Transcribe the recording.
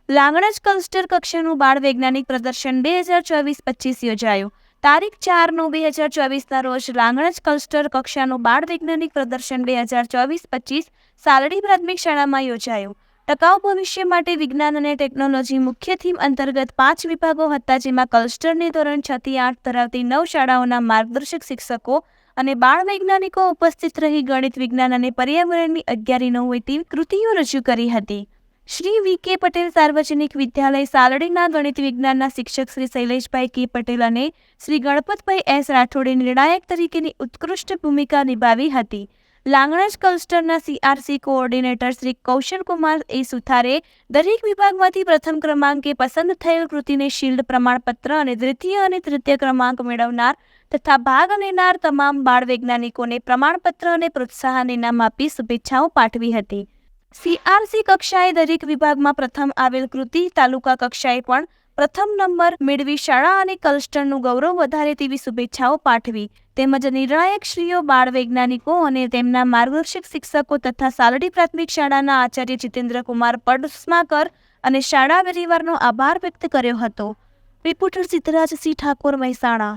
Langhnaj cluster કક્ષાનું બાળ વૈજ્ઞાનિક પ્રદર્શન 2024-25 યોજાયું. તારીખ 4/9/2024ના રોજ લાંગણજ ક્લસ્ટર કક્ષાનું બાળ વૈજ્ઞાનિક પ્રદર્શન 2024-25 સાલડી પ્રાથમિક શાળામાં યોજાયું. ટકાઉ ભવિષ્ય માટે વિજ્ઞાન અને ટેકનોલોજી મુખ્ય થીમ અંતર્ગત 5 વિભાગો હતા, જેમાં ક્લસ્ટરની ધોરણ 6 થી 8 ધરાવતી 9 શાળાઓના માર્ગદર્શક શિક્ષકો અને બાળ વૈજ્ઞાનિકો ઉપસ્થિત રહી ગણિત, વિજ્ઞાન અને પર્યાવરણની 11 નવોતી કૃતિઓ રજૂ કરી હતી. શ્રી વી.કે. પટેલ સાર્વજનિક વિદ્યાલય સાલડીના ગણિત વિજ્ઞાનના શિક્ષક શ્રી શૈલેષભાઈ કે. પટેલ અને શ્રી ગણપતભાઈ એસ. રાઠોડે નિર્ણાયક તરીકેની ઉત્કૃષ્ટ ભૂમિકા નિભાવી હતી. લાંગણજ ક્લસ્ટરના CRC કોઓર્ડિનેટર શ્રી કૌશલકુમાર એ. સુથારે દરેક વિભાગમાંથી પ્રથમ ક્રમાંકે પસંદ થયેલ કૃતિને શિલ્ડ, પ્રમાણપત્ર અને દ્વિતીય અને તૃતીય ક્રમાંક મેળવનાર તથા ભાગ લેનાર તમામ બાળ વૈજ્ઞાનિકોને પ્રમાણપત્ર અને પ્રોત્સાહન ઇનામ આપી શુભેચ્છાઓ પાઠવી હતી. CRC કક્ષાએ દરેક વિભાગમાં પ્રથમ આવેલ કૃતિ તાલુકા કક્ષાએ પણ પ્રથમ નંબર મેળવી શાળા અને ક્લસ્ટરનું ગૌરવ વધારે તેવી શુભેચ્છાઓ પાઠવી. તેમજ નિર્ણાયકશ્રીઓ, બાળ વૈજ્ઞાનિકો અને તેમના માર્ગદર્શક શિક્ષકો તથા સાલડી પ્રાથમિક શાળાના આચાર્ય જીતેન્દ્રકુમાર પડસ્માકર અને શાળા પરિવારનો આભાર વ્યક્ત કર્યો હતો. રિપોર્ટર સિદ્ધરાજ સિંહ ઠાકોર, મહેસાણા.